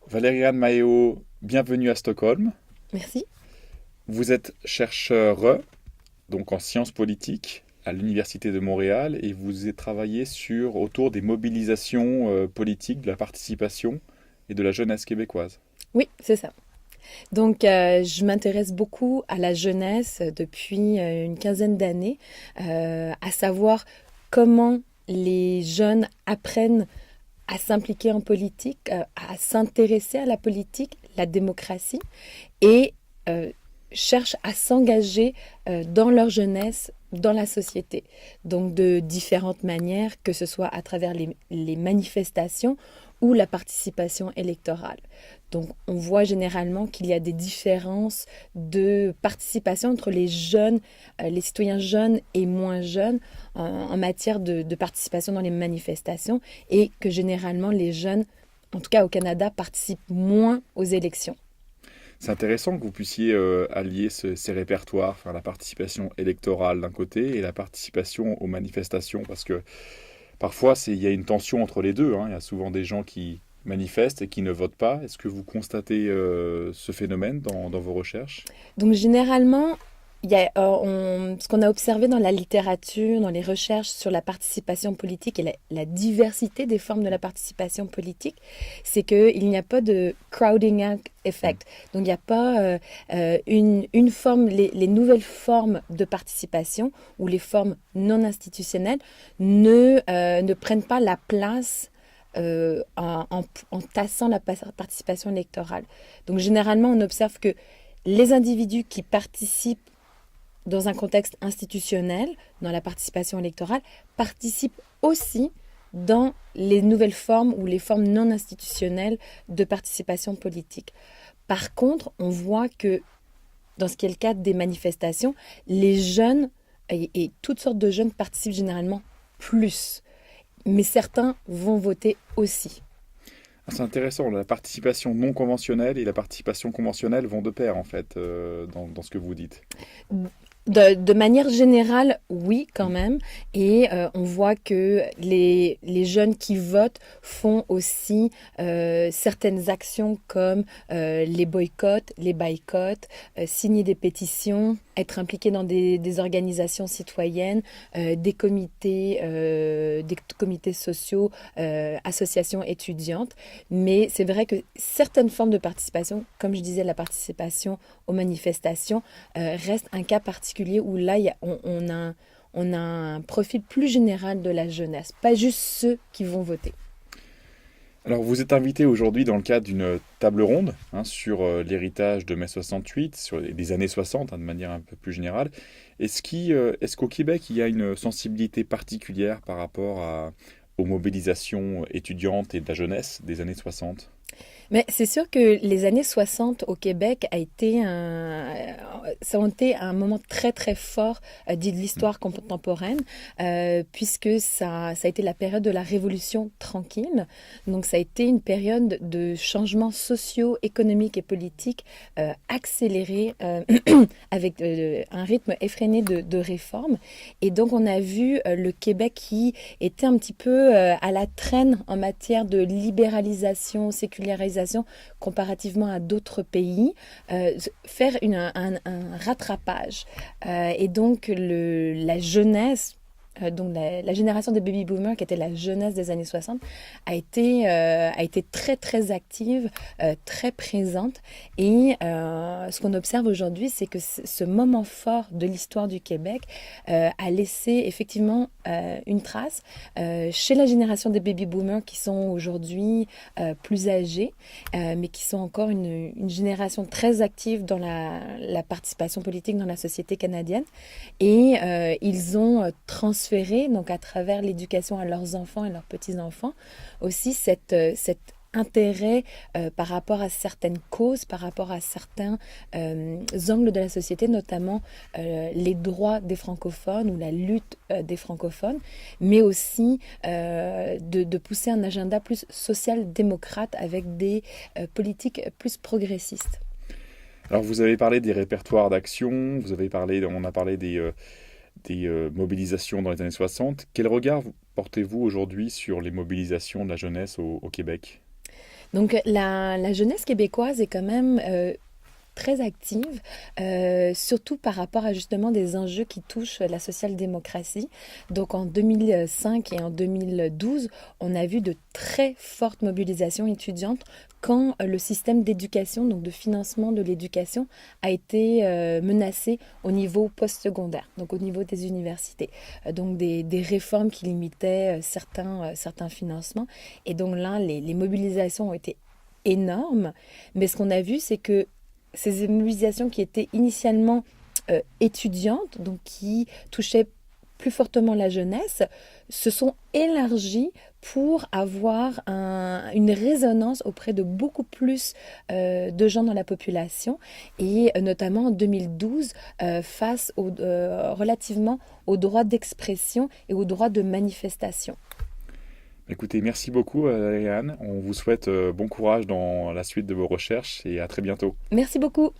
Valériane Maeo, bienvenue à Stockholm. Merci. Vous êtes chercheur donc en sciences politiques à l'Université de Montréal et vous avez travaillé autour des mobilisations politiques, de la participation et de la jeunesse québécoise. Oui, c'est ça. Donc, je m'intéresse beaucoup à la jeunesse depuis une quinzaine d'années, à savoir comment les jeunes apprennent à s'impliquer en politique, à s'intéresser à la politique, la démocratie, et euh, cherchent à s'engager dans leur jeunesse, dans la société. Donc de différentes manières, que ce soit à travers les manifestations ou la participation électorale. Donc on voit généralement qu'il y a des différences de participation entre les jeunes, les citoyens jeunes et moins jeunes en matière de participation dans les manifestations et que généralement les jeunes, en tout cas au Canada, participent moins aux élections. C'est intéressant que vous puissiez allier ces répertoires, enfin, la participation électorale d'un côté et la participation aux manifestations, parce que parfois il y a une tension entre les deux, hein. Il y a souvent des gens qui manifestent et qui ne votent pas. Est-ce que vous constatez ce phénomène dans vos recherches? Donc généralement, il y a, ce qu'on a observé dans la littérature, dans les recherches sur la participation politique et la diversité des formes de la participation politique, c'est qu'il n'y a pas de crowding out Mm. effect. Donc il n'y a pas une forme, les nouvelles formes de participation ou les formes non institutionnelles ne prennent pas la place en tassant la participation électorale. Donc généralement, on observe que les individus qui participent dans un contexte institutionnel, dans la participation électorale, participent aussi dans les nouvelles formes ou les formes non institutionnelles de participation politique. Par contre, on voit que dans ce qui est le cas des manifestations, les jeunes et toutes sortes de jeunes participent généralement plus, mais certains vont voter aussi. Ah, c'est intéressant, la participation non conventionnelle et la participation conventionnelle vont de pair en fait dans ce que vous dites. De manière générale, oui, quand même. Et on voit que les jeunes qui votent font aussi certaines actions comme les boycotts, les boycotts, signer des pétitions, être impliqués dans des organisations citoyennes, des comités sociaux, associations étudiantes. Mais c'est vrai que certaines formes de participation, comme je disais, la participation aux manifestations, reste un cas particulier où là, on a un profil plus général de la jeunesse, pas juste ceux qui vont voter. Alors vous êtes invité aujourd'hui dans le cadre d'une table ronde hein, sur l'héritage de mai 68, sur les années 60 hein, de manière un peu plus générale. Est-ce qu'au Québec il y a une sensibilité particulière par rapport aux mobilisations étudiantes et de la jeunesse des années 60? Mais c'est sûr que les années 60 au Québec ça a été un moment très très fort de Mm. l'histoire contemporaine, puisque ça a été la période de la Révolution tranquille. Donc ça a été une période de changements sociaux, économiques et politiques accélérés avec un rythme effréné de réformes. Et donc on a vu le Québec qui était un petit peu à la traîne en matière de libéralisation, sécularisation comparativement à d'autres pays, faire un rattrapage. Et donc la jeunesse, donc la génération des baby boomers, qui était la jeunesse des années 60, a été très très active, très présente. Et ce qu'on observe aujourd'hui, c'est que ce moment fort de l'histoire du Québec a laissé effectivement une trace chez la génération des baby boomers qui sont aujourd'hui plus âgés, mais qui sont encore une génération très active dans la participation politique dans la société canadienne. Et ils ont transféré, donc à travers l'éducation à leurs enfants et leurs petits-enfants, aussi cet intérêt par rapport à certaines causes, par rapport à certains angles de la société, notamment les droits des francophones ou la lutte des francophones, mais aussi de pousser un agenda plus social-démocrate avec des politiques plus progressistes. Alors vous avez parlé des répertoires d'action, on a parlé des mobilisations dans les années 60. Quel regard portez-vous aujourd'hui sur les mobilisations de la jeunesse au Québec? Donc la jeunesse québécoise est quand même très active, surtout par rapport à justement des enjeux qui touchent la social-démocratie. Donc en 2005 et en 2012, on a vu de très fortes mobilisations étudiantes quand le système d'éducation, donc de financement de l'éducation, a été menacé au niveau postsecondaire, donc au niveau des universités. Donc des réformes qui limitaient certains financements. Et donc là, les mobilisations ont été énormes. Mais ce qu'on a vu, c'est que ces mobilisations qui étaient initialement étudiantes, donc qui touchaient plus fortement la jeunesse, se sont élargies pour avoir une résonance auprès de beaucoup plus de gens dans la population, et notamment en 2012, relativement au droit d'expression et au droit de manifestation. Écoutez, merci beaucoup, Ariane. On vous souhaite bon courage dans la suite de vos recherches et à très bientôt. Merci beaucoup.